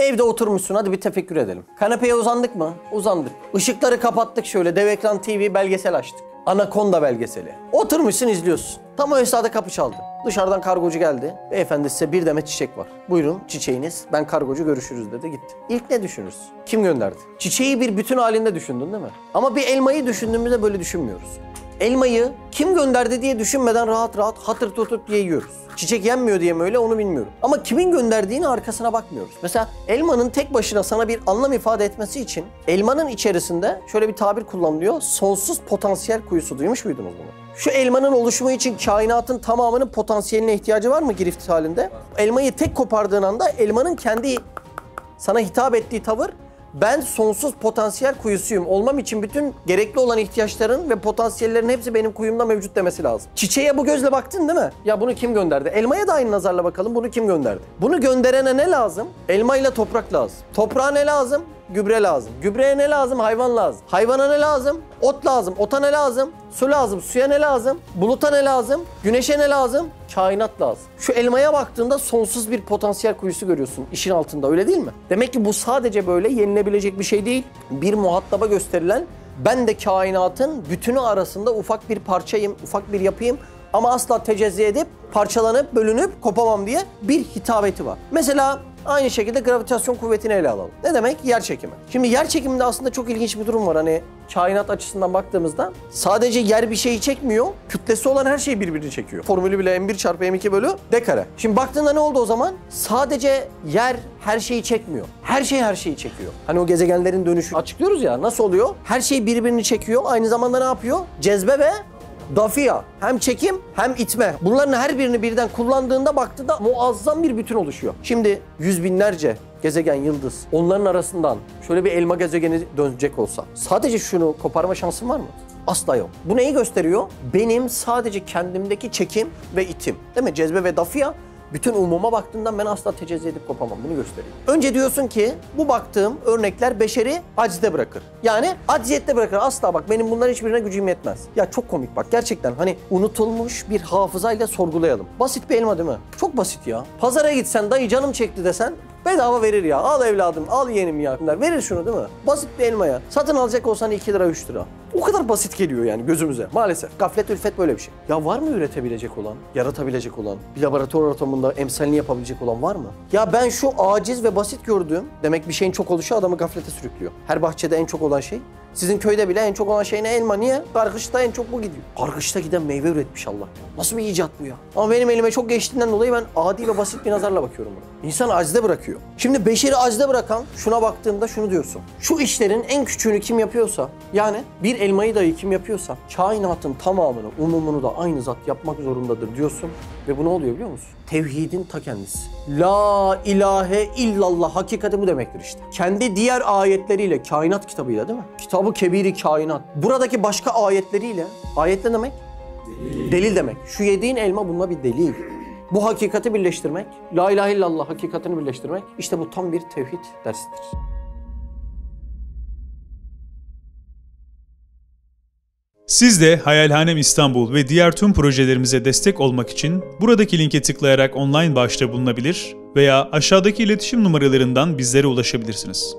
Evde oturmuşsun, hadi bir tefekkür edelim. Kanepeye uzandık mı? Uzandık. Işıkları kapattık şöyle, dev ekran TV belgesel açtık. Anakonda belgeseli. Oturmuşsun, izliyorsun. Tam o esnada kapı çaldı. Dışarıdan kargocu geldi. Beyefendi, size bir demet çiçek var. Buyurun çiçeğiniz. Ben kargocu, görüşürüz dedi, gitti. İlk ne düşünürsün? Kim gönderdi? Çiçeği bir bütün halinde düşündün değil mi? Ama bir elmayı düşündüğümüzde böyle düşünmüyoruz. Elmayı kim gönderdi diye düşünmeden rahat rahat hatır tutut diye yiyoruz. Çiçek yenmiyor diye mi öyle, onu bilmiyorum. Ama kimin gönderdiğini arkasına bakmıyoruz. Mesela elmanın tek başına sana bir anlam ifade etmesi için elmanın içerisinde şöyle bir tabir kullanılıyor. Sonsuz potansiyel kuyusu. Duymuş muydunuz bunu? Şu elmanın oluşumu için kainatın tamamının potansiyeline ihtiyacı var mı girift halinde? Elmayı tek kopardığın anda elmanın kendi sana hitap ettiği tavır, ben sonsuz potansiyel kuyusuyum. Olmam için bütün gerekli olan ihtiyaçların ve potansiyellerin hepsi benim kuyumda mevcut demesi lazım. Çiçeğe bu gözle baktın değil mi? Ya bunu kim gönderdi? Elmaya da aynı nazarla bakalım. Bunu kim gönderdi? Bunu gönderene ne lazım? Elma ile toprak lazım. Toprağa ne lazım? Gübre lazım. Gübreye ne lazım? Hayvan lazım. Hayvana ne lazım? Ot lazım. Ota ne lazım? Su lazım. Suya ne lazım? Buluta ne lazım? Güneşe ne lazım? Kainat lazım. Şu elmaya baktığında sonsuz bir potansiyel kuyusu görüyorsun işin altında, öyle değil mi? Demek ki bu sadece böyle yenilebilecek bir şey değil. Bir muhataba gösterilen, ben de kainatın bütünü arasında ufak bir parçayım, ufak bir yapıyım ama asla tecezzi edip, parçalanıp, bölünüp kopamam diye bir hitabeti var. Mesela aynı şekilde gravitasyon kuvvetini ele alalım. Ne demek? Yer çekimi. Şimdi yer çekiminde aslında çok ilginç bir durum var. Hani kainat açısından baktığımızda sadece yer bir şeyi çekmiyor, kütlesi olan her şey birbirini çekiyor. Formülü bile m1 çarpı m2 bölü d kare. Şimdi baktığında ne oldu o zaman? Sadece yer her şeyi çekmiyor. Her şey her şeyi çekiyor. Hani o gezegenlerin dönüşü açıklıyoruz ya, nasıl oluyor? Her şey birbirini çekiyor. Aynı zamanda ne yapıyor? Cezbe ve dafiya. Hem çekim hem itme. Bunların her birini birden kullandığında, baktığında muazzam bir bütün oluşuyor. Şimdi yüz binlerce gezegen, yıldız, onların arasından şöyle bir elma gezegeni dönecek olsa sadece şunu koparma şansın var mı? Asla yok. Bu neyi gösteriyor? Benim sadece kendimdeki çekim ve itim. Değil mi? Cezbe ve dafiya. Bütün umuma baktığından ben asla tecezzi edip kopamam. Bunu gösteriyor. Önce diyorsun ki bu baktığım örnekler beşeri aczide bırakır. Yani acziyette bırakır. Asla, bak benim bunların hiçbirine gücüm yetmez. Ya çok komik bak gerçekten, hani unutulmuş bir hafızayla sorgulayalım. Basit bir elma değil mi? Çok basit ya. Pazara gitsen, dayı canım çekti desen bedava verir ya. Al evladım, al yeğenim ya. Verir şunu değil mi? Basit bir elmaya. Satın alacak olsan 2 lira 3 lira. O kadar basit geliyor yani gözümüze maalesef. Gaflet ülfet böyle bir şey. Ya var mı üretebilecek olan, yaratabilecek olan, bir laboratuvar ortamında emsalini yapabilecek olan var mı? Ya ben şu aciz ve basit gördüğüm, demek bir şeyin çok oluşu adamı gaflete sürüklüyor. Her bahçede en çok olan şey, sizin köyde bile en çok olan şey ne? Elma. Niye? Kargışta en çok bu gidiyor. Kargışta giden meyve üretmiş Allah. Nasıl bir icat bu ya? Ama benim elime çok geçtiğinden dolayı ben adi ve basit bir nazarla bakıyorum buna. İnsan acizde bırakıyor. Şimdi beşeri acizde bırakan, şuna baktığında şunu diyorsun. Şu işlerin en küçüğünü kim yapıyorsa, yani bir elmayı dahi kim yapıyorsa, kainatın tamamını, umumunu da aynı zat yapmak zorundadır diyorsun. Ve bu ne oluyor biliyor musun? Tevhidin ta kendisi. La ilahe illallah hakikati bu demektir işte. Kendi diğer ayetleriyle, kainat kitabıyla değil mi? Kitabı kebiri kainat. Buradaki başka ayetleriyle, ayet ne demek? Delil demek. Şu yediğin elma bununla bir delil. Bu hakikati birleştirmek, la ilahe illallah hakikatini birleştirmek, işte bu tam bir tevhid dersidir. Siz de Hayalhanem İstanbul ve diğer tüm projelerimize destek olmak için buradaki linke tıklayarak online bağışta bulunabilir veya aşağıdaki iletişim numaralarından bizlere ulaşabilirsiniz.